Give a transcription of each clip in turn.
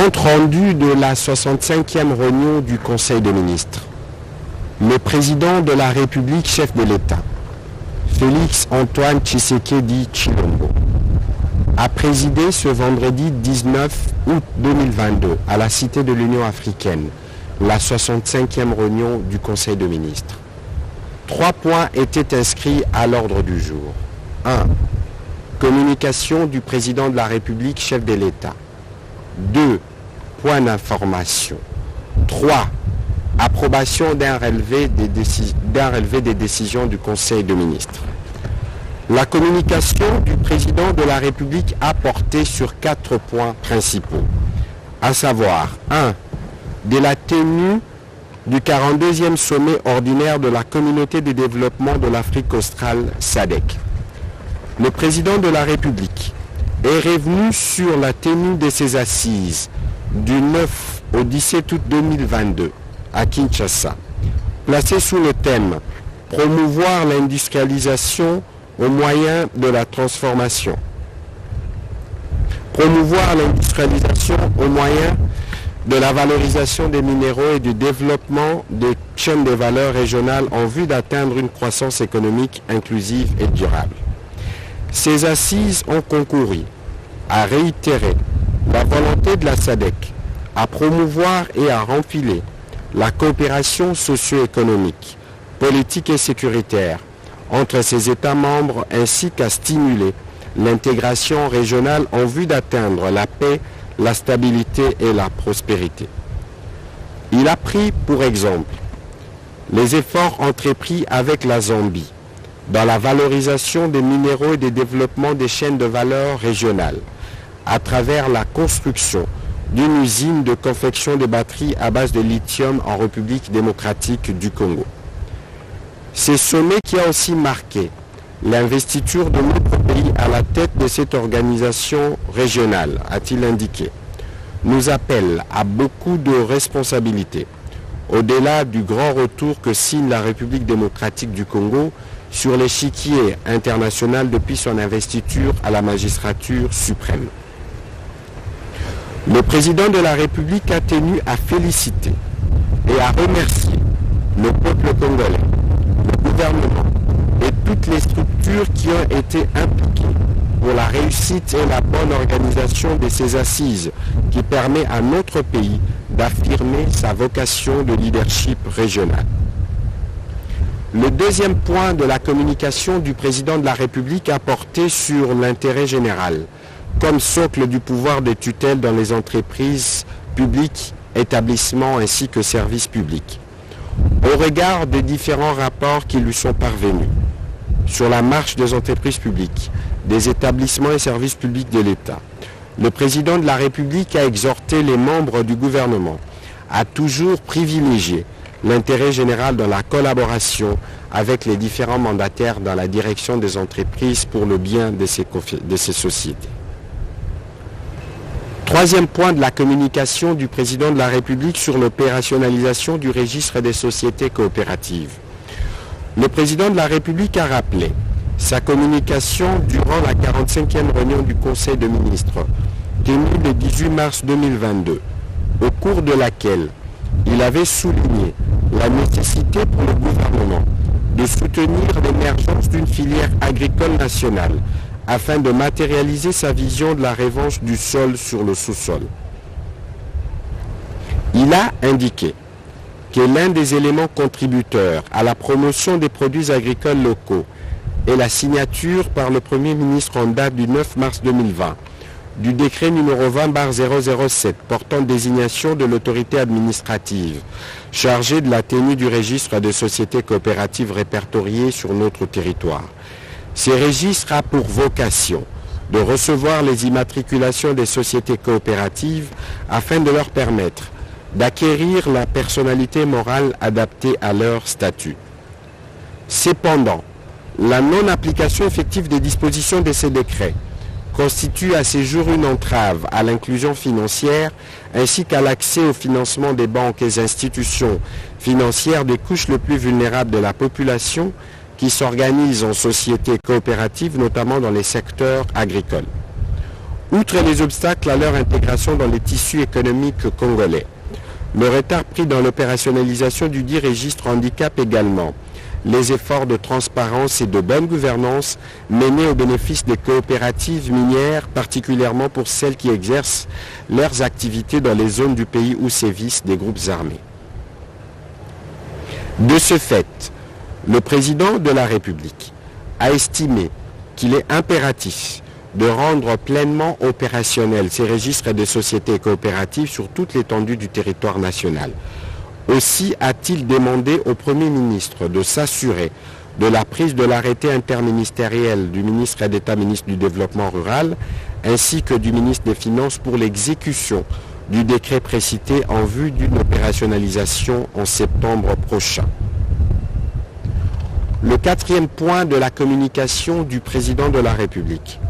Compte rendu de la 65e réunion du Conseil des ministres. Le président de la République, chef de l'État, Félix Antoine Tshisekedi Tshilombo, a présidé ce vendredi 19 août 2022 à la Cité de l'Union africaine, la 65e réunion du Conseil des ministres. 3 points étaient inscrits à l'ordre du jour. 1. Communication du président de la République, chef de l'État. 2. Point d'information. 3. Approbation d'un relevé des décisions du Conseil des ministres. La communication du président de la République a porté sur 4 points principaux, à savoir 1. De la tenue du 42e sommet ordinaire de la Communauté de développement de l'Afrique australe SADC. Le président de la République est revenu sur la tenue de ses assises du 9 au 17 août 2022 à Kinshasa, placé sous le thème « Promouvoir l'industrialisation au moyen de la transformation ». Promouvoir l'industrialisation au moyen de la valorisation des minéraux et du développement des chaînes de valeur régionales en vue d'atteindre une croissance économique inclusive et durable. Ces assises ont concouru à réitérer la volonté de la SADC à promouvoir et à renfiler la coopération socio-économique, politique et sécuritaire entre ses États membres ainsi qu'à stimuler l'intégration régionale en vue d'atteindre la paix, la stabilité et la prospérité. Il a pris pour exemple les efforts entrepris avec la Zambie dans la valorisation des minéraux et des développements des chaînes de valeur régionales à travers la construction d'une usine de confection de batteries à base de lithium en République démocratique du Congo. C'est ce sommet qui a aussi marqué l'investiture de notre pays à la tête de cette organisation régionale, a-t-il indiqué, nous appelle à beaucoup de responsabilités, au-delà du grand retour que signe la République démocratique du Congo sur l'échiquier international depuis son investiture à la magistrature suprême. Le président de la République a tenu à féliciter et à remercier le peuple congolais, le gouvernement et toutes les structures qui ont été impliquées pour la réussite et la bonne organisation de ces assises qui permet à notre pays d'affirmer sa vocation de leadership régional. Le deuxième point de la communication du président de la République a porté sur l'intérêt général comme socle du pouvoir de tutelle dans les entreprises publiques, établissements ainsi que services publics. Au regard des différents rapports qui lui sont parvenus sur la marche des entreprises publiques, des établissements et services publics de l'État, le président de la République a exhorté les membres du gouvernement à toujours privilégier l'intérêt général dans la collaboration avec les différents mandataires dans la direction des entreprises pour le bien de ces sociétés. Troisième point de la communication du président de la République sur l'opérationnalisation du registre des sociétés coopératives. Le président de la République a rappelé sa communication durant la 45e réunion du Conseil des ministres, tenue le 18 mars 2022, au cours de laquelle il avait souligné la nécessité pour le gouvernement de soutenir l'émergence d'une filière agricole nationale afin de matérialiser sa vision de la revanche du sol sur le sous-sol. Il a indiqué que l'un des éléments contributeurs à la promotion des produits agricoles locaux est la signature par le Premier ministre en date du 9 mars 2020 du décret numéro 20/007 portant désignation de l'autorité administrative chargée de la tenue du registre des sociétés coopératives répertoriées sur notre territoire. Ces registres ont pour vocation de recevoir les immatriculations des sociétés coopératives afin de leur permettre d'acquérir la personnalité morale adaptée à leur statut. Cependant, la non-application effective des dispositions de ces décrets constitue à ce jour une entrave à l'inclusion financière ainsi qu'à l'accès au financement des banques et institutions financières des couches les plus vulnérables de la population qui s'organisent en sociétés coopératives, notamment dans les secteurs agricoles. Outre les obstacles à leur intégration dans les tissus économiques congolais, le retard pris dans l'opérationnalisation du dit registre handicape également les efforts de transparence et de bonne gouvernance menés au bénéfice des coopératives minières, particulièrement pour celles qui exercent leurs activités dans les zones du pays où sévissent des groupes armés. De ce fait, le président de la République a estimé qu'il est impératif de rendre pleinement opérationnels ces registres de sociétés coopératives sur toute l'étendue du territoire national. Aussi a-t-il demandé au Premier ministre de s'assurer de la prise de l'arrêté interministériel du ministre d'État, ministre du Développement rural, ainsi que du ministre des Finances pour l'exécution du décret précité en vue d'une opérationnalisation en septembre prochain. Le quatrième point de la communication du président de la République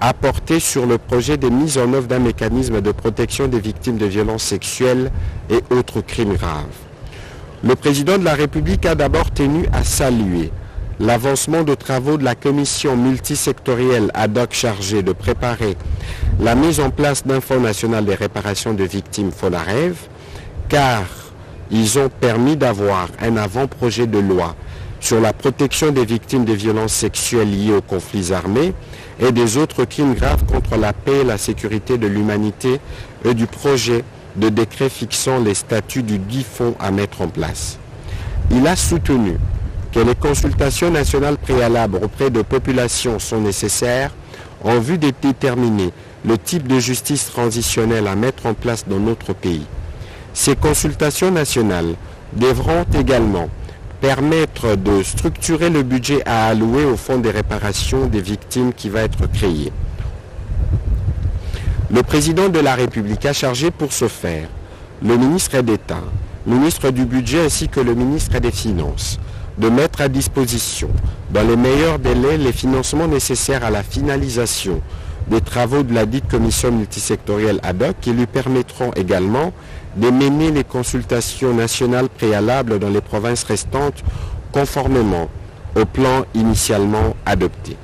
a porté sur le projet de mise en œuvre d'un mécanisme de protection des victimes de violences sexuelles et autres crimes graves. Le président de la République a d'abord tenu à saluer l'avancement de travaux de la commission multisectorielle ad hoc chargée de préparer la mise en place d'un Fonds national de réparation de victimes FONAREV, car ils ont permis d'avoir un avant-projet de loi sur la protection des victimes de violences sexuelles liées aux conflits armés et des autres crimes graves contre la paix et la sécurité de l'humanité et du projet de décret fixant les statuts du dit fonds à mettre en place. Il a soutenu que les consultations nationales préalables auprès de populations sont nécessaires en vue de déterminer le type de justice transitionnelle à mettre en place dans notre pays. Ces consultations nationales devront également permettre de structurer le budget à allouer au fonds des réparations des victimes qui va être créé. Le président de la République a chargé pour ce faire le ministre d'État, ministre du Budget ainsi que le ministre des Finances de mettre à disposition dans les meilleurs délais les financements nécessaires à la finalisation des travaux de la dite commission multisectorielle ad hoc qui lui permettront également de mener les consultations nationales préalables dans les provinces restantes conformément au plan initialement adopté.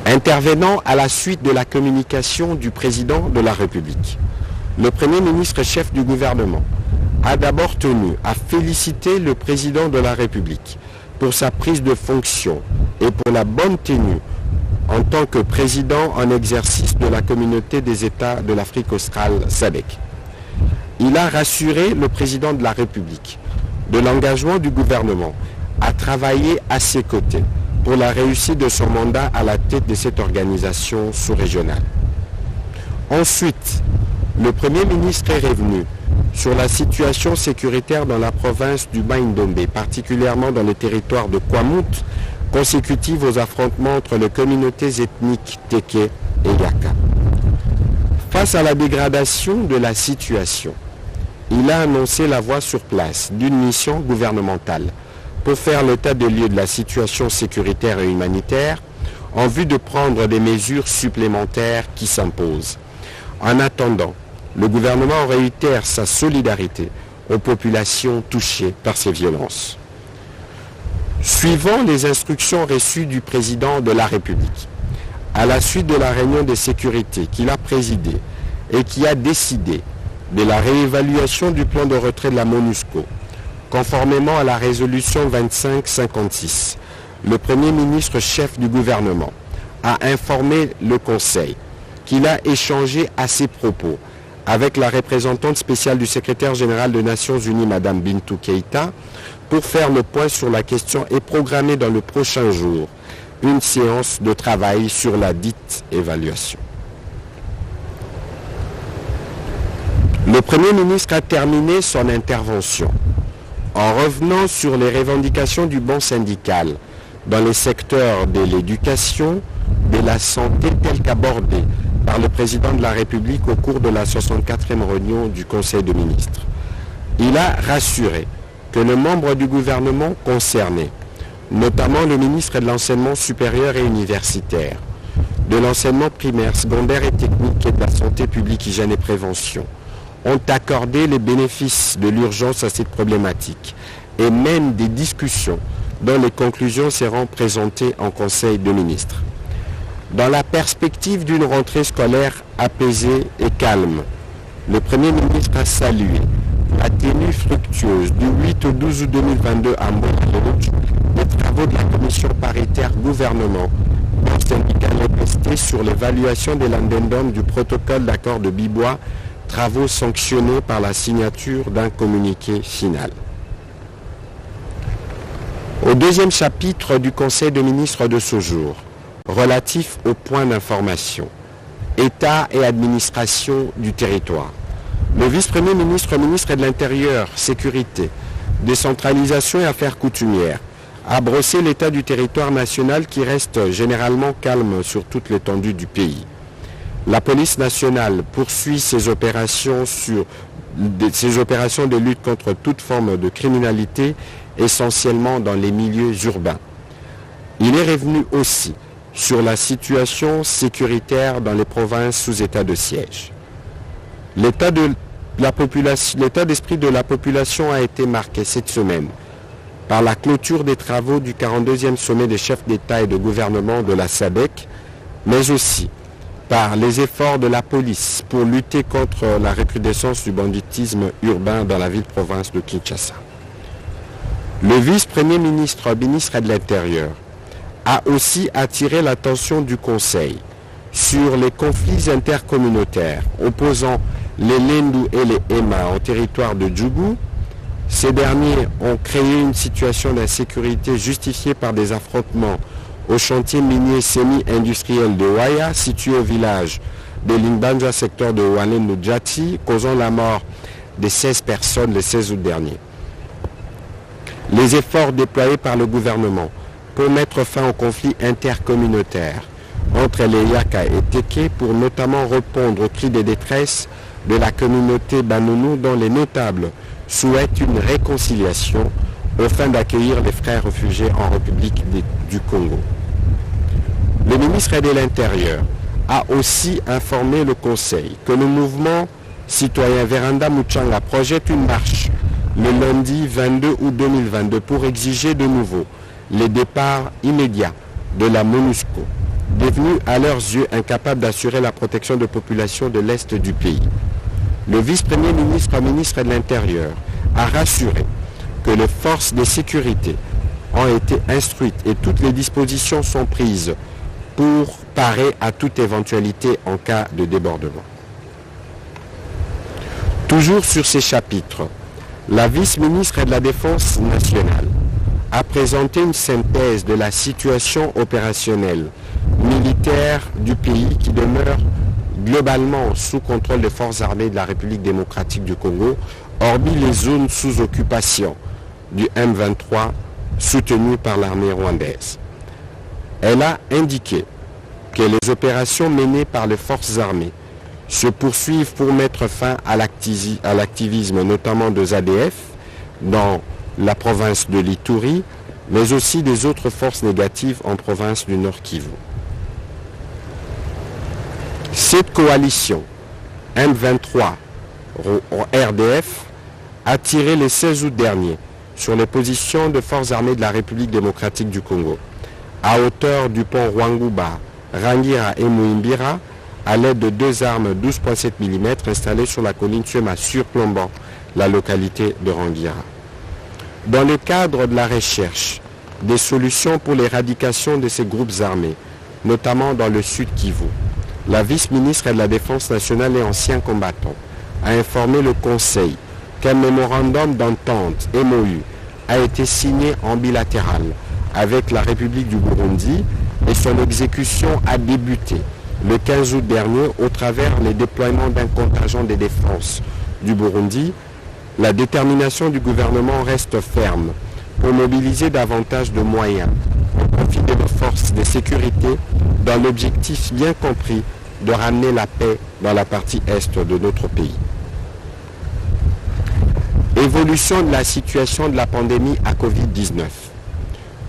Intervenant à la suite de la communication du président de la République, le Premier ministre chef du gouvernement a d'abord tenu à féliciter le président de la République pour sa prise de fonction et pour la bonne tenue en tant que président en exercice de la communauté des États de l'Afrique australe SADC. Il a rassuré le président de la République de l'engagement du gouvernement à travailler à ses côtés pour la réussite de son mandat à la tête de cette organisation sous-régionale. Ensuite, le Premier ministre est revenu sur la situation sécuritaire dans la province du Bas-Ndombe, particulièrement dans le territoire de Kwamut, consécutive aux affrontements entre les communautés ethniques Teke et Yaka. Face à la dégradation de la situation, il a annoncé la voie sur place d'une mission gouvernementale pour faire l'état des lieux de la situation sécuritaire et humanitaire en vue de prendre des mesures supplémentaires qui s'imposent. En attendant, le gouvernement réitère sa solidarité aux populations touchées par ces violences. Suivant les instructions reçues du président de la République, à la suite de la réunion de sécurité qu'il a présidée et qui a décidé de la réévaluation du plan de retrait de la MONUSCO, conformément à la résolution 2556, le Premier ministre chef du gouvernement a informé le Conseil qu'il a échangé à ses propos avec la représentante spéciale du secrétaire général des Nations Unies, Mme Bintou Keïta, pour faire le point sur la question et programmer dans le prochain jour une séance de travail sur la dite évaluation. Le Premier ministre a terminé son intervention en revenant sur les revendications du bon syndical dans les secteurs de l'éducation, de la santé telles qu'abordées par le président de la République au cours de la 64e réunion du Conseil des ministres. Il a rassuré que les membres du gouvernement concernés, notamment le ministre de l'Enseignement supérieur et universitaire, de l'enseignement primaire, secondaire et technique et de la santé publique, hygiène et prévention, ont accordé les bénéfices de l'urgence à cette problématique et mènent des discussions dont les conclusions seront présentées en Conseil des ministres. Dans la perspective d'une rentrée scolaire apaisée et calme, le Premier ministre a salué la tenue fructueuse du 8 au 12 août 2022 à Mbouakourouch des travaux de la commission paritaire gouvernement du syndicat LPST sur l'évaluation de l'addendum du protocole d'accord de Bibois, travaux sanctionnés par la signature d'un communiqué final. Au deuxième chapitre du Conseil des ministres de ce jour, relatif aux points d'information, État et administration du territoire. Le vice-premier ministre, ministre de l'Intérieur, Sécurité, Décentralisation et Affaires coutumières, a brossé l'état du territoire national qui reste généralement calme sur toute l'étendue du pays. La police nationale poursuit ses opérations de lutte contre toute forme de criminalité, essentiellement dans les milieux urbains. Il est revenu aussi sur la situation sécuritaire dans les provinces sous état de siège. L'état d'esprit de la population a été marqué cette semaine par la clôture des travaux du 42e sommet des chefs d'État et de gouvernement de la SADC, mais aussi par les efforts de la police pour lutter contre la recrudescence du banditisme urbain dans la ville-province de Kinshasa. Le vice-premier ministre, ministre de l'Intérieur, a aussi attiré l'attention du Conseil sur les conflits intercommunautaires opposant les Lendu et les Ema au territoire de Djougou. Ces derniers ont créé une situation d'insécurité justifiée par des affrontements au chantier minier semi-industriel de Waya, situé au village de Lingbanja, secteur de Walendu Djati, causant la mort de 16 personnes le 16 août dernier. Les efforts déployés par le gouvernement pour mettre fin au conflit intercommunautaire entre les Yaka et Teke pour notamment répondre aux cris de détresse de la communauté Banounou dont les notables souhaitent une réconciliation afin d'accueillir les frères réfugiés en République du Congo. Le ministre de l'Intérieur a aussi informé le Conseil que le mouvement citoyen Véranda Muchanga projette une marche le lundi 22 août 2022 pour exiger de nouveau les départs immédiats de la MONUSCO, devenue à leurs yeux incapable d'assurer la protection de populations de l'Est du pays. Le vice-premier ministre, ministre de l'Intérieur, a rassuré que les forces de sécurité ont été instruites et toutes les dispositions sont prises pour parer à toute éventualité en cas de débordement. Toujours sur ces chapitres, la vice-ministre de la Défense nationale a présenté une synthèse de la situation opérationnelle militaire du pays qui demeure globalement sous contrôle des forces armées de la République démocratique du Congo, hormis les zones sous occupation du M23 soutenues par l'armée rwandaise. Elle a indiqué que les opérations menées par les forces armées se poursuivent pour mettre fin à l'activisme notamment de ZADF dans la province de l'Ituri, mais aussi des autres forces négatives en province du Nord Kivu. Cette coalition M23 RDF a tiré le 16 août dernier sur les positions de forces armées de la République démocratique du Congo, à hauteur du pont Rwanguba, Rangira et Muimbira, à l'aide de deux armes 12,7 mm installées sur la colline Tuema surplombant la localité de Rangira. Dans le cadre de la recherche des solutions pour l'éradication de ces groupes armés, notamment dans le sud Kivu, la vice-ministre de la Défense nationale et ancien combattant a informé le Conseil qu'un mémorandum d'entente MOU a été signé en bilatéral avec la République du Burundi et son exécution a débuté le 15 août dernier au travers les déploiements d'un contingent de défense du Burundi. La détermination du gouvernement reste ferme pour mobiliser davantage de moyens au profit de nos forces de sécurité dans l'objectif bien compris de ramener la paix dans la partie est de notre pays. Évolution de la situation de la pandémie à Covid-19.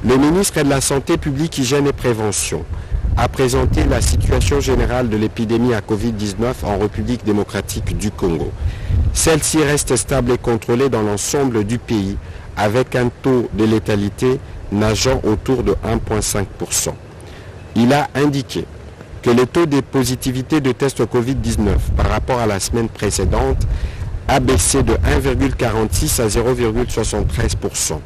Le ministre de la Santé publique, Hygiène et Prévention a présenté la situation générale de l'épidémie à Covid-19 en République démocratique du Congo. Celle-ci reste stable et contrôlée dans l'ensemble du pays avec un taux de létalité nageant autour de 1,5%. Il a indiqué que le taux de positivité de tests Covid-19 par rapport à la semaine précédente a baissé de 1,46 à 0,73%.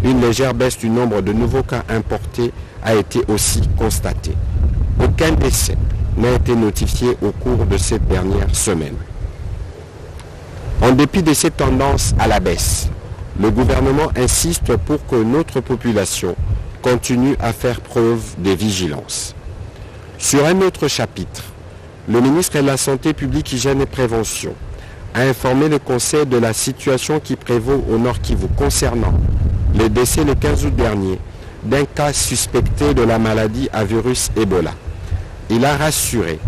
Une légère baisse du nombre de nouveaux cas importés a été aussi constatée. Aucun décès n'a été notifié au cours de cette dernière semaine. En dépit de ces tendances à la baisse, le gouvernement insiste pour que notre population continue à faire preuve de vigilance. Sur un autre chapitre, le ministre de la Santé publique, Hygiène et Prévention a informé le Conseil de la situation qui prévaut au Nord Kivu concernant le décès le 15 août dernier d'un cas suspecté de la maladie à virus Ebola. Il a rassuré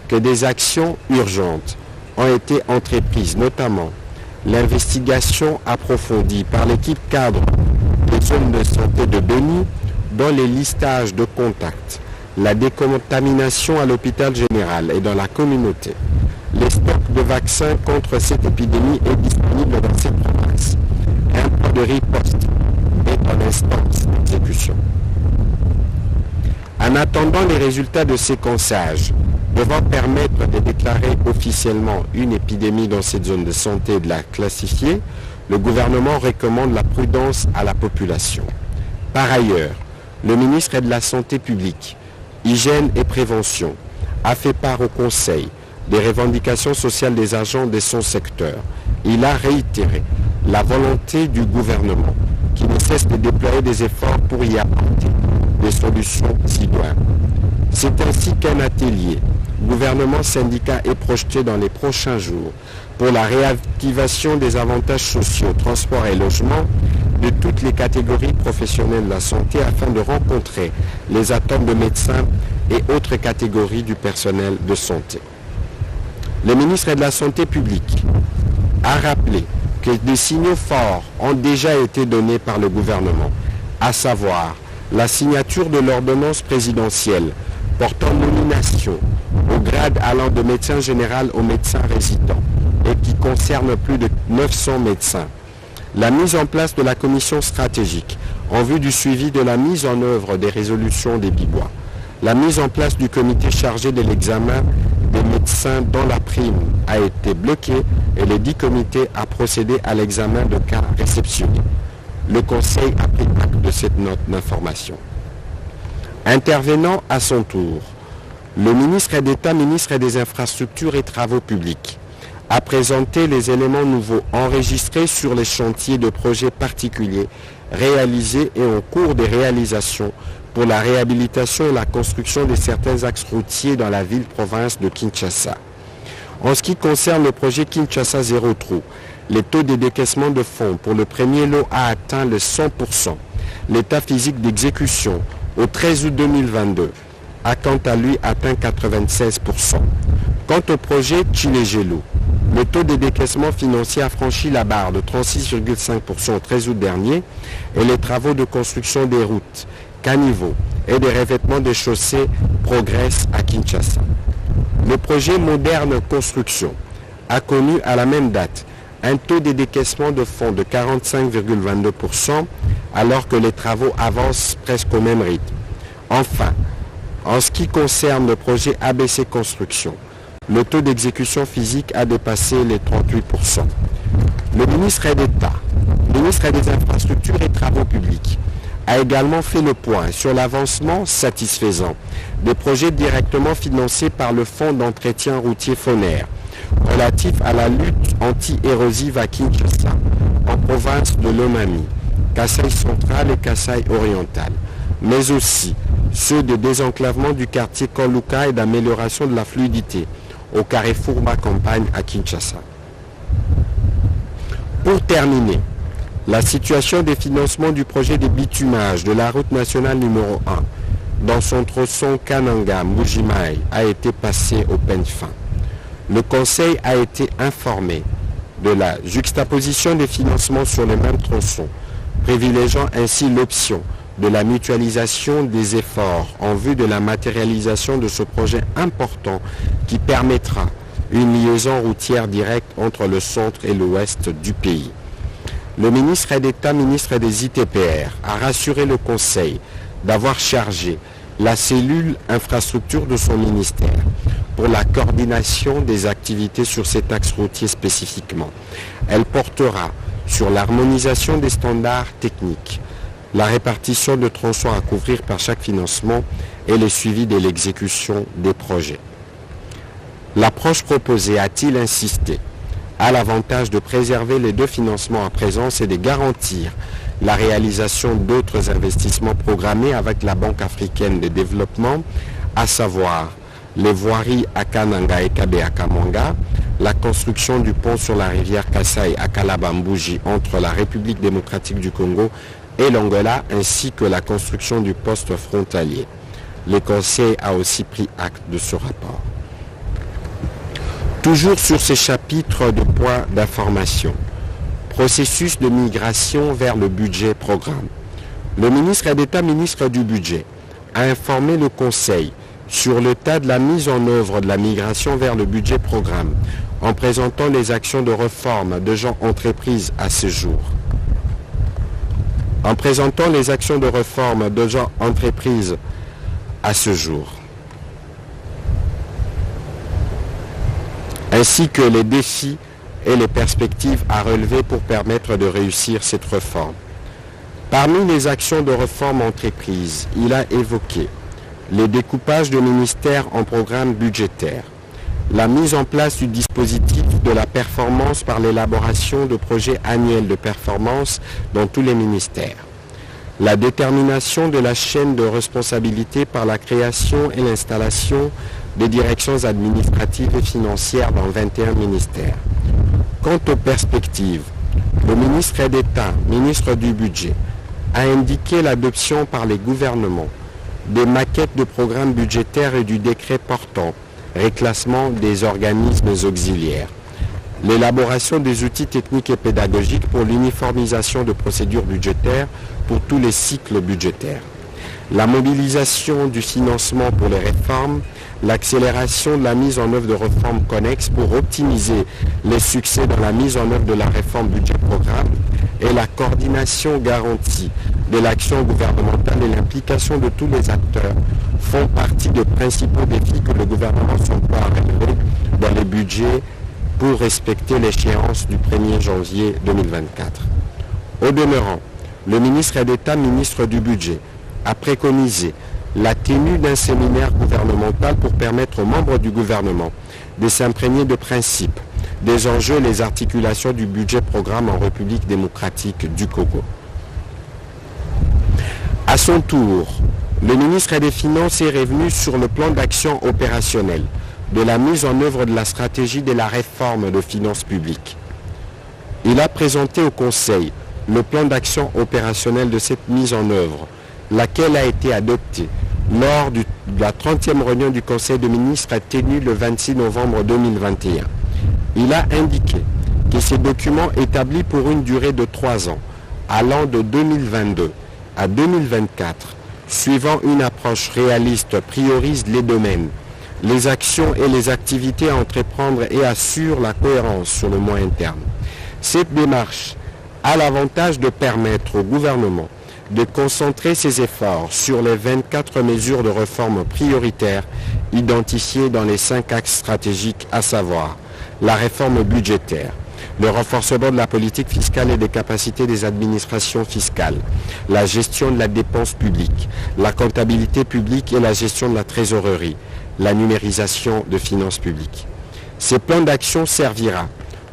que des actions urgentes ont été entreprises, notamment l'investigation approfondie par l'équipe cadre des zones de santé de Beni dans les listages de contacts, la décontamination à l'hôpital général et dans la communauté. Les stocks de vaccins contre cette épidémie est disponible dans cette province. Un plan de riposte est en instance d'exécution. En attendant les résultats de séquençage devant permettre de déclarer officiellement une épidémie dans cette zone de santé et de la classifier, le gouvernement recommande la prudence à la population. Par ailleurs, le ministre de la Santé publique, Hygiène et Prévention a fait part au Conseil des revendications sociales des agents de son secteur. Il a réitéré la volonté du gouvernement qui ne cesse de déployer des efforts pour y apporter des solutions idoines. C'est ainsi qu'un atelier gouvernement syndicat est projeté dans les prochains jours pour la réactivation des avantages sociaux, transport et logement de toutes les catégories professionnelles de la santé afin de rencontrer les attentes de médecins et autres catégories du personnel de santé. Le ministre de la Santé publique a rappelé que des signaux forts ont déjà été donnés par le gouvernement, à savoir la signature de l'ordonnance présidentielle portant nomination au grade allant de médecin général au médecin résident et qui concerne plus de 900 médecins. La mise en place de la commission stratégique en vue du suivi de la mise en œuvre des résolutions des Bibois. La mise en place du comité chargé de l'examen des médecins dont la prime a été bloquée et le dit comité a procédé à l'examen de cas réceptionnés. Le Conseil a pris acte de cette note d'information. Intervenant à son tour, le ministre d'État, ministre des Infrastructures et Travaux publics, a présenté les éléments nouveaux enregistrés sur les chantiers de projets particuliers réalisés et en cours de réalisation pour la réhabilitation et la construction de certains axes routiers dans la ville-province de Kinshasa. En ce qui concerne le projet Kinshasa Zéro Trou, le taux de décaissement de fonds pour le premier lot a atteint le 100%. L'état physique d'exécution au 13 août 2022 a quant à lui atteint 96%. Quant au projet Chilejelo, le taux de décaissement financier a franchi la barre de 36,5% au 13 août dernier et les travaux de construction des routes, caniveaux et des revêtements des chaussées progressent à Kinshasa. Le projet Moderne Construction a connu à la même date un taux de décaissement de fonds de 45,22% alors que les travaux avancent presque au même rythme. Enfin, en ce qui concerne le projet ABC Construction, le taux d'exécution physique a dépassé les 38%. Le ministre d'État, ministre des Infrastructures et Travaux publics, a également fait le point sur l'avancement satisfaisant des projets directement financés par le Fonds d'entretien routier FONER, relatif à la lutte anti-érosive à Kinshasa, en province de Lomami, Kasaï central et Kasaï oriental, mais aussi ceux de désenclavement du quartier Koluka et d'amélioration de la fluidité au carrefour Macampagne à Kinshasa. Pour terminer, la situation des financements du projet de bitumage de la route nationale numéro 1 dans son tronçon Kananga-Mujimai a été passée au peigne fin. Le Conseil a été informé de la juxtaposition des financements sur le même tronçon, privilégiant ainsi l'option de la mutualisation des efforts en vue de la matérialisation de ce projet important qui permettra une liaison routière directe entre le centre et l'ouest du pays. Le ministre d'État, ministre des ITPR, a rassuré le Conseil d'avoir chargé la cellule infrastructure de son ministère pour la coordination des activités sur cet axe routier spécifiquement. Elle portera sur l'harmonisation des standards techniques, la répartition de tronçons à couvrir par chaque financement et le suivi de l'exécution des projets. L'approche proposée, a-t-il insisté, a l'avantage de préserver les deux financements à présence et de garantir la réalisation d'autres investissements programmés avec la Banque africaine de développement, à savoir les voiries à Kananga et Kabe à Kamanga, la construction du pont sur la rivière Kasaï à Kalabambouji entre la République démocratique du Congo et l'Angola, ainsi que la construction du poste frontalier. Le Conseil a aussi pris acte de ce rapport. Toujours sur ces chapitres de points d'information, processus de migration vers le budget programme. Le ministre d'État, ministre du Budget, a informé le Conseil sur l'état de la mise en œuvre de la migration vers le budget programme en présentant les actions de réforme de gens entreprises à ce jour. En présentant les actions de réforme de gens entreprises à ce jour, ainsi que les défis et les perspectives à relever pour permettre de réussir cette réforme. Parmi les actions de réforme entreprises, il a évoqué les découpages de ministères en programmes budgétaires, la mise en place du dispositif de la performance par l'élaboration de projets annuels de performance dans tous les ministères, la détermination de la chaîne de responsabilité par la création et l'installation des directions administratives et financières dans 21 ministères. Quant aux perspectives, le ministre d'État, ministre du Budget, a indiqué l'adoption par les gouvernements des maquettes de programmes budgétaires et du décret portant reclassement des organismes auxiliaires, l'élaboration des outils techniques et pédagogiques pour l'uniformisation de procédures budgétaires pour tous les cycles budgétaires, la mobilisation du financement pour les réformes, l'accélération de la mise en œuvre de réformes connexes pour optimiser les succès dans la mise en œuvre de la réforme budget-programme et la coordination garantie de l'action gouvernementale et l'implication de tous les acteurs font partie des principaux défis que le gouvernement s'emploie à relever dans les budgets pour respecter l'échéance du 1er janvier 2024. Au demeurant, le ministre d'État, ministre du Budget, a préconisé la tenue d'un séminaire gouvernemental pour permettre aux membres du gouvernement de s'imprégner de principes, des enjeux et les articulations du budget-programme en République démocratique du Congo. À son tour, le ministre des Finances est revenu sur le plan d'action opérationnel de la mise en œuvre de la stratégie de la réforme de finances publiques. Il a présenté au Conseil le plan d'action opérationnel de cette mise en œuvre, laquelle a été adoptée lors de la 30e réunion du Conseil des ministres tenue le 26 novembre 2021. Il a indiqué que ces documents établis pour une durée de 3 ans, allant de 2022 à 2024, suivant une approche réaliste, priorisent les domaines, les actions et les activités à entreprendre et assure la cohérence sur le moyen terme. Cette démarche a l'avantage de permettre au gouvernement de concentrer ses efforts sur les 24 mesures de réforme prioritaires identifiées dans les 5 axes stratégiques, à savoir la réforme budgétaire, le renforcement de la politique fiscale et des capacités des administrations fiscales, la gestion de la dépense publique, la comptabilité publique et la gestion de la trésorerie, la numérisation de finances publiques. Ces plans d'action servira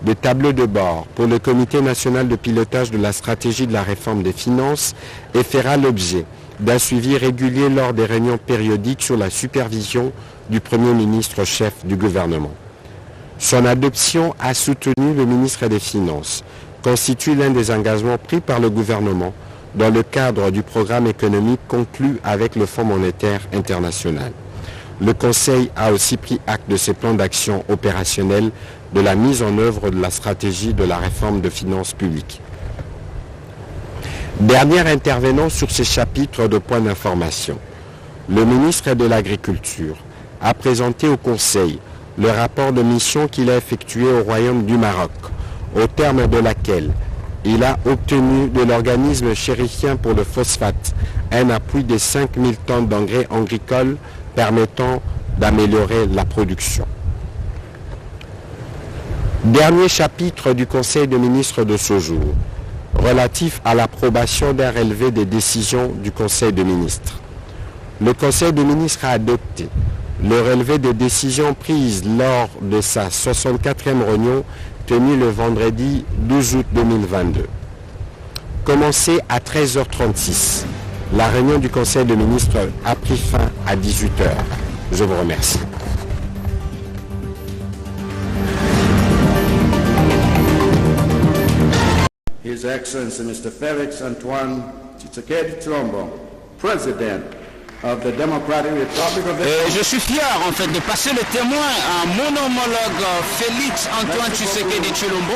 de tableau de bord pour le Comité national de pilotage de la stratégie de la réforme des finances et fera l'objet d'un suivi régulier lors des réunions périodiques sous la supervision du Premier ministre chef du gouvernement. Son adoption a soutenu le ministre des Finances, constitue l'un des engagements pris par le gouvernement dans le cadre du programme économique conclu avec le Fonds monétaire international. Le Conseil a aussi pris acte de ces plans d'action opérationnels de la mise en œuvre de la stratégie de la réforme de finances publiques. Dernier intervenant sur ces chapitres de points d'information, le ministre de l'Agriculture a présenté au Conseil le rapport de mission qu'il a effectué au Royaume du Maroc, au terme de laquelle Il a obtenu de l'organisme chérifien pour le phosphate un appui de 5000 tonnes d'engrais agricoles permettant d'améliorer la production. Dernier chapitre du Conseil des ministres de ce jour, relatif à l'approbation d'un relevé des décisions du Conseil des ministres. Le Conseil des ministres a adopté le relevé des décisions prises lors de sa 64e réunion tenue le vendredi 12 août 2022. Commencé à 13h36, la réunion du Conseil des ministres a pris fin à 18h. Je vous remercie. His Excellency Mr. Felix Antoine Tshisekedi Tshilombo, President of the Democratic Republic of the Congo. Je suis fier en fait de passer le témoin à mon homologue Félix Antoine Tshisekedi Tshilombo,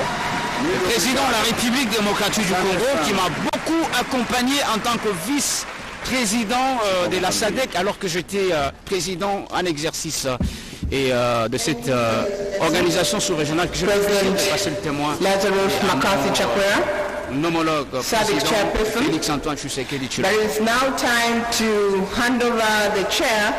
le président de la République démocratique du Congo, qui m'a beaucoup accompagné en tant que vice-président de la SADC alors que j'étais président en exercice et de cette organisation sous-régionale que je vais passer le témoin. Homologue président Félix Antoine Tshisekedi Tshilombo. But it's now time to hand over the chair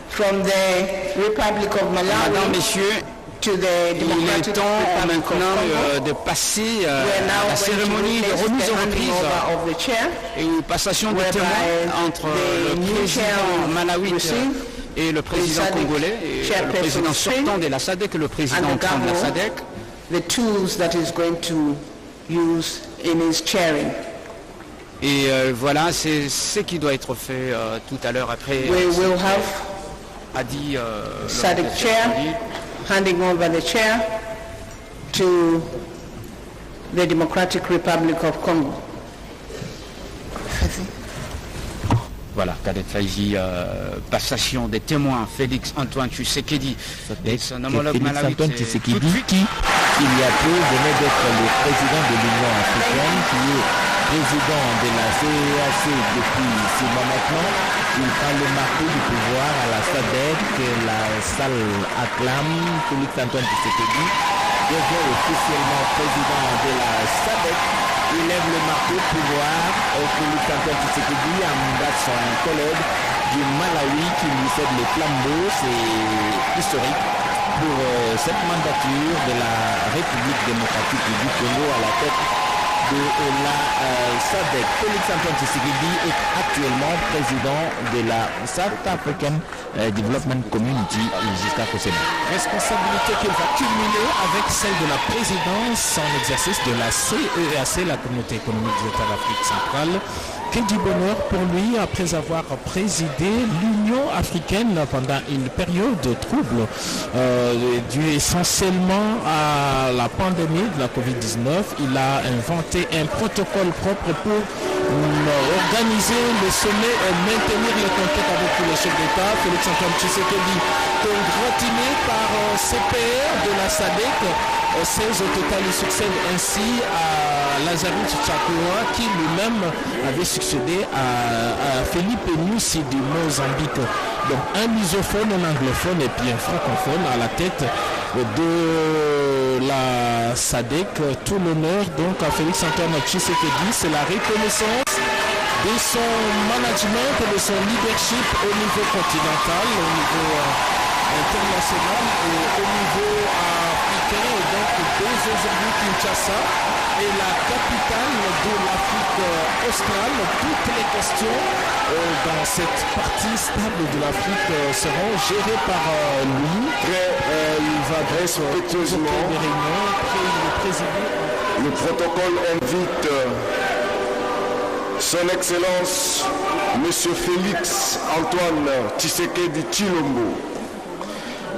from the Republic of Malawi. Mesdames, Messieurs, to the il est Democratic temps Republic of maintenant Congo. de passer We are now la going to cérémonie de witness remise the en handing reprise over of the chair, et une passation de whereby témoins entre the le new président chair malawite receive et le président SADC congolais, et le chairperson président Spain sortant de la SADC et le président and the entrant de la governor, SADC. the tools that is going to use in his chairing. Et voilà, c'est ce qui doit être fait tout à l'heure après, We will have a dit SADC chair handing over the chair to the Democratic Republic of Congo. Voilà, Cadet Faïzi, passation des témoins, Félix Antoine Tshisekedi et son homologue Félix malawite. Antoine Tshisekedi, qui, il y a peu, venait d'être le président de l'Union africaine, qui est président de la CEAC depuis 6 mois maintenant. Il prend le marteau du pouvoir à la SADC, la salle acclame. Félix Antoine Tshisekedi devient officiellement président de la SADC. Il lève le marteau du pouvoir au Félix Antoine Tshisekedi, embarque son collègue du Malawi qui lui cède le flambeau. C'est historique pour cette mandature de la République démocratique du Congo à la tête de la SADC. Félix Antoine Tshisekedi est actuellement président de la South African Development Community jusqu'à Kosema. Responsabilité qu'il va cumuler avec celle de la présidence en exercice de la CEAC, la Communauté économique de l'Afrique centrale. Quel du bonheur pour lui après avoir présidé l'Union africaine pendant une période trouble due essentiellement à la pandémie de la Covid-19. Il a inventé un protocole propre pour organiser le sommet et maintenir le contact avec tous les chefs d'État. Félix Antoine Tshisekedi, congratiné par ses pairs de la SADC, 16 au total, il succède ainsi à Lazarus Tchakoura qui lui-même avait succédé à Philippe Nyusi du Mozambique. Donc un lusophone, un anglophone et puis un francophone à la tête de la SADC. Tout l'honneur donc à Félix Antoine Tshisekedi, c'est la reconnaissance de son management et de son leadership au niveau continental, au niveau international et au niveau africain. Et donc dès aujourd'hui Kinshasa est la capitale de l'Afrique australe. Toutes les questions dans cette partie stable de l'Afrique seront gérées par lui. Il va respectueusement. Le protocole invite Son Excellence Monsieur Félix Antoine Tshisekedi Tshilombo,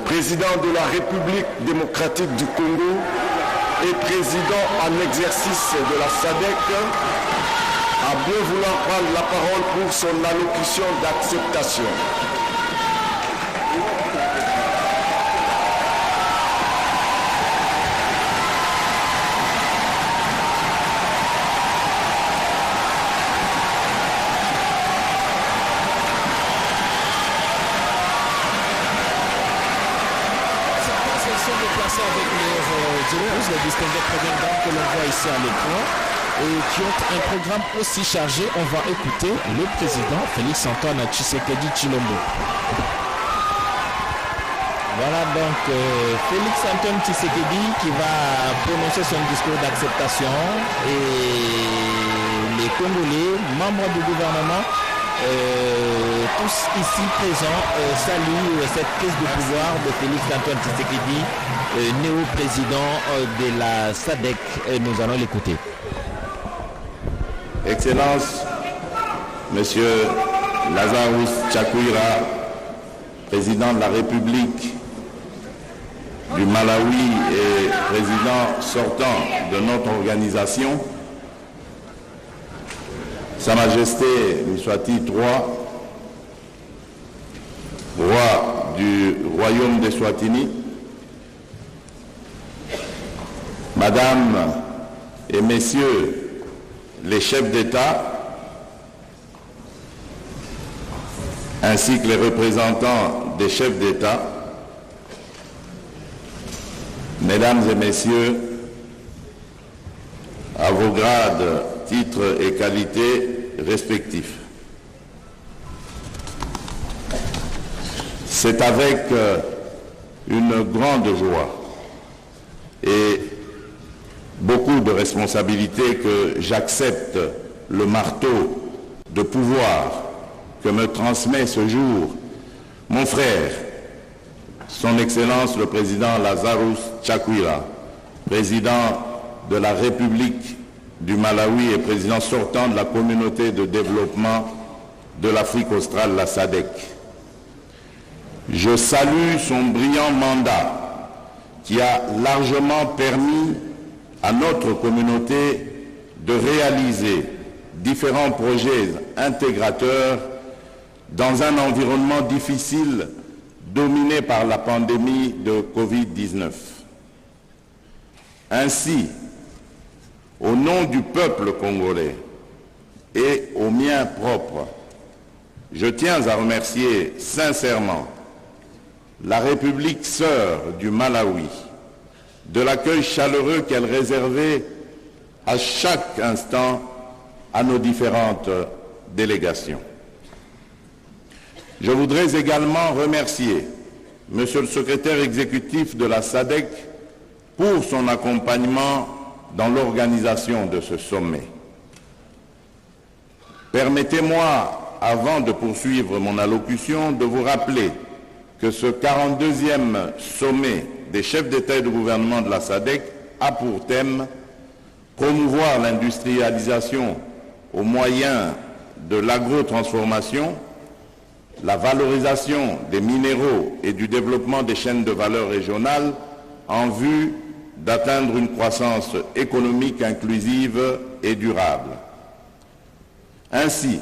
président de la République démocratique du Congo et président en exercice de la SADC, à bien vouloir prendre la parole pour son allocution d'acceptation. Avec les distingués premières dames que l'on voit ici à l'écran. et qui ont un programme aussi chargé. On va écouter le président Félix Antoine Tshisekedi Tshilombo. Voilà donc Félix Antoine Tshisekedi qui va prononcer son discours d'acceptation et les Congolais, membres du gouvernement, tous ici présents saluent cette prise de pouvoir de Félix Antoine Tshisekedi, néo-président de la SADC. Nous allons l'écouter. Excellence, Monsieur Lazarus Chakwera, président de la République du Malawi et président sortant de notre organisation, Sa Majesté Mswati III, roi du Royaume des Swatini, Madame et Messieurs les chefs d'État, ainsi que les représentants des chefs d'État, Mesdames et Messieurs, à vos grades, titres et qualités respectifs. C'est avec une grande joie et beaucoup de responsabilités que j'accepte le marteau de pouvoir que me transmet ce jour mon frère, Son Excellence le Président Lazarus Chakwera, président de la République du Malawi et président sortant de la communauté de développement de l'Afrique australe, la SADC. Je salue son brillant mandat qui a largement permis à notre communauté de réaliser différents projets intégrateurs dans un environnement difficile dominé par la pandémie de Covid-19. Ainsi, au nom du peuple congolais et au mien propre, je tiens à remercier sincèrement la République sœur du Malawi de l'accueil chaleureux qu'elle réservait à chaque instant à nos différentes délégations. Je voudrais également remercier Monsieur le secrétaire exécutif de la SADC pour son accompagnement dans l'organisation de ce sommet. Permettez-moi, avant de poursuivre mon allocution, de vous rappeler que ce 42e sommet des chefs d'État et de gouvernement de la SADC a pour thème promouvoir l'industrialisation au moyen de l'agrotransformation, la valorisation des minéraux et du développement des chaînes de valeur régionales en vue d'atteindre une croissance économique inclusive et durable. Ainsi,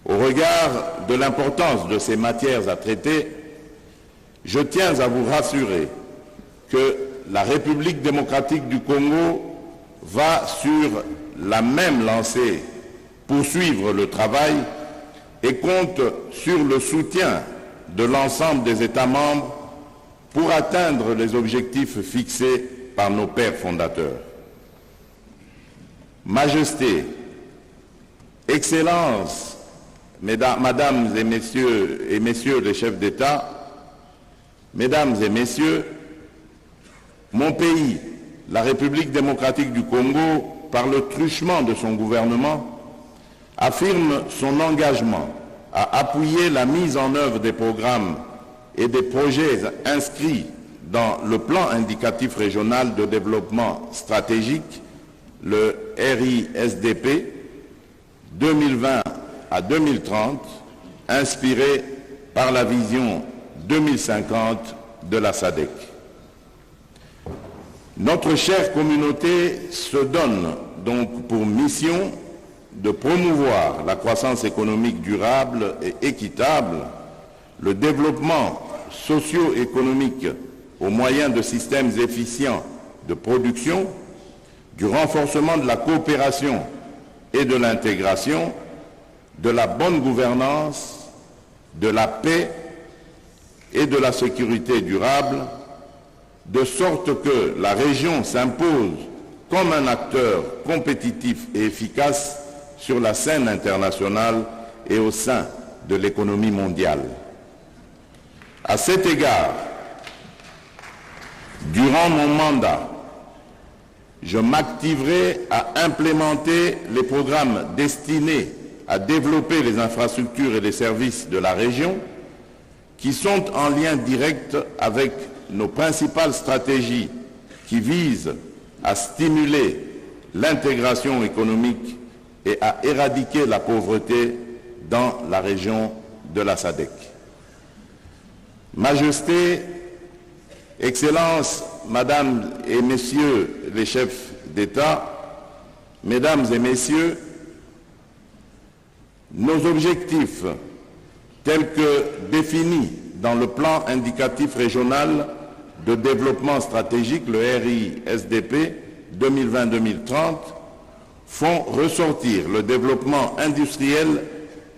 au regard de l'importance de ces matières à traiter, je tiens à vous rassurer que la République démocratique du Congo va sur la même lancée poursuivre le travail et compte sur le soutien de l'ensemble des États membres pour atteindre les objectifs fixés par nos pères fondateurs. Majesté, Excellence, Mesdames et Messieurs les chefs d'État, Mesdames et Messieurs, mon pays, la République démocratique du Congo, par le truchement de son gouvernement, affirme son engagement à appuyer la mise en œuvre des programmes et des projets inscrits dans le plan indicatif régional de développement stratégique, le RISDP, 2020 à 2030, inspiré par la vision 2050 de la SADC. Notre chère communauté se donne donc pour mission de promouvoir la croissance économique durable et équitable, le développement socio-économique au moyen de systèmes efficients de production, du renforcement de la coopération et de l'intégration, de la bonne gouvernance, de la paix et de la sécurité durable, de sorte que la région s'impose comme un acteur compétitif et efficace sur la scène internationale et au sein de l'économie mondiale. À cet égard, durant mon mandat, je m'activerai à implémenter les programmes destinés à développer les infrastructures et les services de la région qui sont en lien direct avec nos principales stratégies qui visent à stimuler l'intégration économique et à éradiquer la pauvreté dans la région de la SADC. Majesté, Excellences, Mesdames et Messieurs les chefs d'État, Mesdames et Messieurs, nos objectifs tels que définis dans le plan indicatif régional de développement stratégique, le RISDP 2020-2030, font ressortir le développement industriel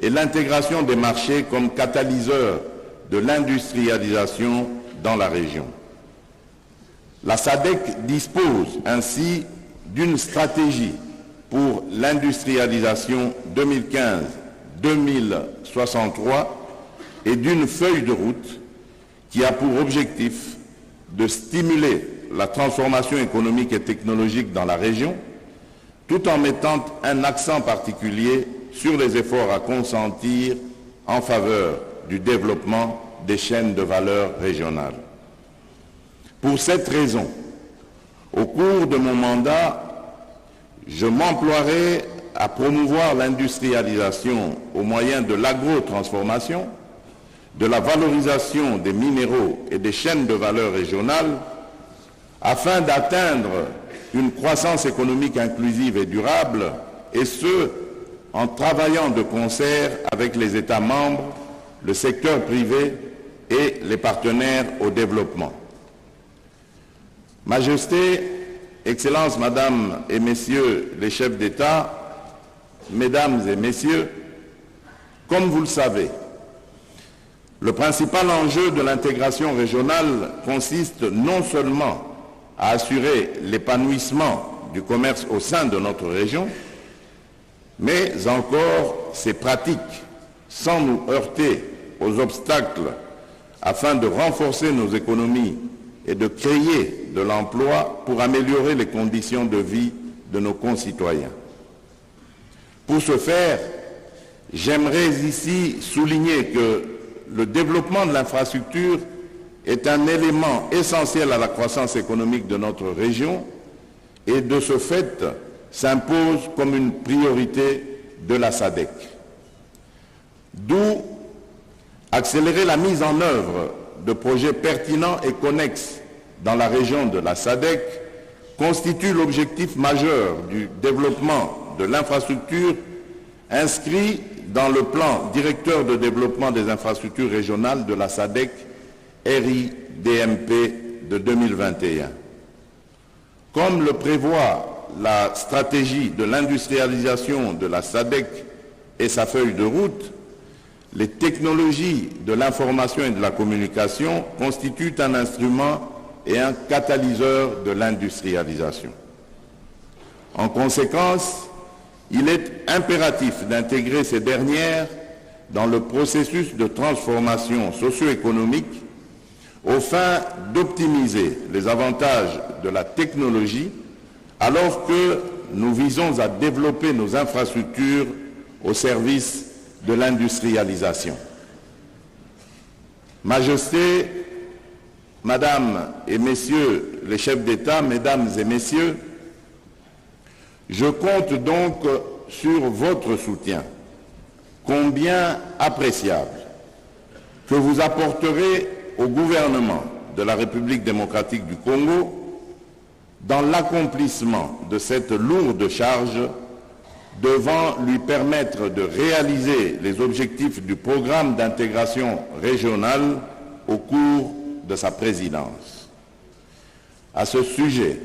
et l'intégration des marchés comme catalyseurs de l'industrialisation dans la région. La SADC dispose ainsi d'une stratégie pour l'industrialisation 2015-2063 et d'une feuille de route qui a pour objectif de stimuler la transformation économique et technologique dans la région, tout en mettant un accent particulier sur les efforts à consentir en faveur du développement des chaînes de valeur régionales. Pour cette raison, au cours de mon mandat, je m'emploierai à promouvoir l'industrialisation au moyen de l'agrotransformation, de la valorisation des minéraux et des chaînes de valeur régionales, afin d'atteindre une croissance économique inclusive et durable, et ce, en travaillant de concert avec les États membres, le secteur privé et les partenaires au développement. Majesté, Excellences, Mesdames et Messieurs les chefs d'État, Mesdames et Messieurs, comme vous le savez, le principal enjeu de l'intégration régionale consiste non seulement à assurer l'épanouissement du commerce au sein de notre région, mais encore ses pratiques, sans nous heurter aux obstacles, afin de renforcer nos économies et de créer de l'emploi pour améliorer les conditions de vie de nos concitoyens. Pour ce faire, j'aimerais ici souligner que le développement de l'infrastructure est un élément essentiel à la croissance économique de notre région et de ce fait s'impose comme une priorité de la SADC. D'où accélérer la mise en œuvre de projets pertinents et connexes dans la région de la SADC constitue l'objectif majeur du développement de l'infrastructure inscrit dans le plan directeur de développement des infrastructures régionales de la SADC RIDMP de 2021. Comme le prévoit la stratégie de l'industrialisation de la SADC et sa feuille de route, les technologies de l'information et de la communication constituent un instrument et un catalyseur de l'industrialisation. En conséquence, il est impératif d'intégrer ces dernières dans le processus de transformation socio-économique aux fins d'optimiser les avantages de la technologie alors que nous visons à développer nos infrastructures au service de l'industrialisation. Majesté, Madame et Messieurs les chefs d'État, Mesdames et Messieurs, je compte donc sur votre soutien, combien appréciable, que vous apporterez au gouvernement de la République démocratique du Congo dans l'accomplissement de cette lourde charge devant lui permettre de réaliser les objectifs du programme d'intégration régionale au cours de sa présidence. À ce sujet,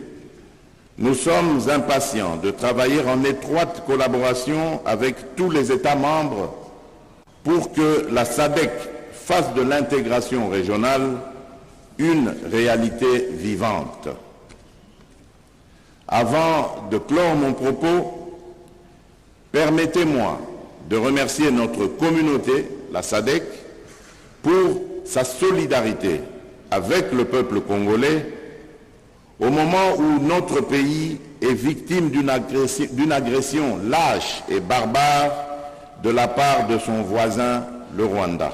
nous sommes impatients de travailler en étroite collaboration avec tous les États membres pour que la SADC fasse de l'intégration régionale une réalité vivante. Avant de clore mon propos, permettez-moi de remercier notre communauté, la SADC, pour sa solidarité avec le peuple congolais au moment où notre pays est victime d'une agression lâche et barbare de la part de son voisin, le Rwanda.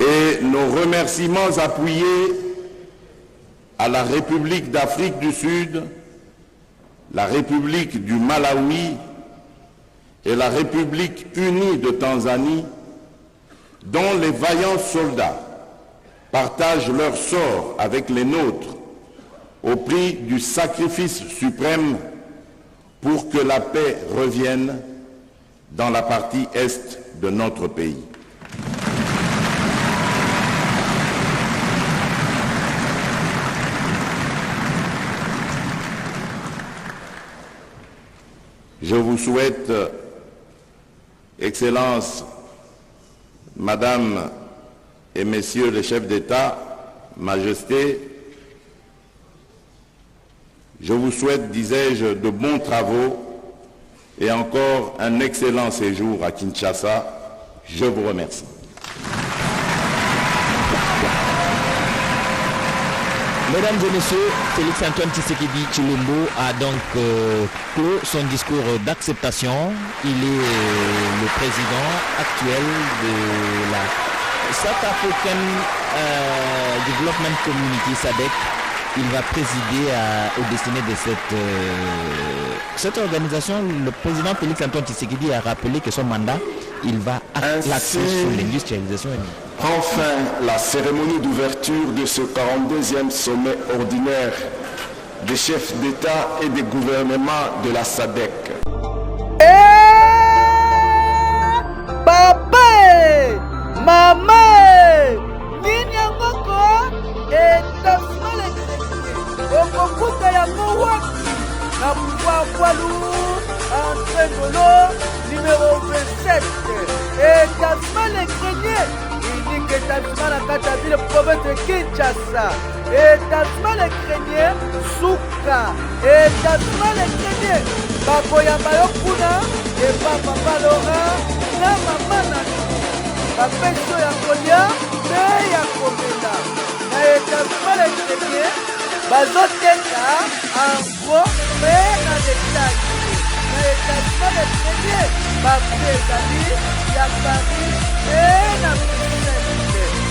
Et nos remerciements appuyés à la République d'Afrique du Sud, la République du Malawi et la République unie de Tanzanie, dont les vaillants soldats partagent leur sort avec les nôtres au prix du sacrifice suprême pour que la paix revienne dans la partie est de notre pays. Je vous souhaite, Excellences, Madame et Messieurs les chefs d'État, Majesté, je vous souhaite, disais-je, de bons travaux et encore un excellent séjour à Kinshasa. Je vous remercie. Mesdames et messieurs, Félix-Antoine Tshisekedi Tshilombo a donc clos son discours d'acceptation. Il est le président actuel de la South African Development Community SADC. Il va présider au destiné de cette organisation. Le président Félix-Antoine Tshisekedi a rappelé que son mandat, il va axer sur l'industrialisation. Prend fin la cérémonie d'ouverture de ce 42e sommet ordinaire des chefs d'État et des gouvernements de la SADC. Papa, maman, na pouvoir Walou, entraîne numéro 27. Établissement les Greniers, il dit qu'établissement la Katabile, province de Kinshasa. Établissement les Greniers, Souka. Établissement les Greniers, Bakoya Mayokuna, et Papa Laurent, na Maman Nani. Papa Soya mais Yakomena. Na établissement les Greniers, bazoteka en gros mais na détail. Na établissement les Greniers, Bapezali, ya Paris et na Bruxelles.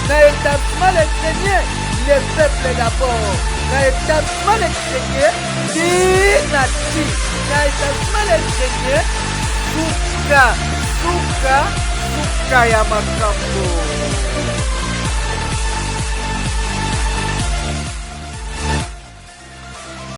Na établissement les Greniers, les peuples d'abord. Na établissement les Greniers, Dinati. Na établissement les Greniers, Souka ya Makambo.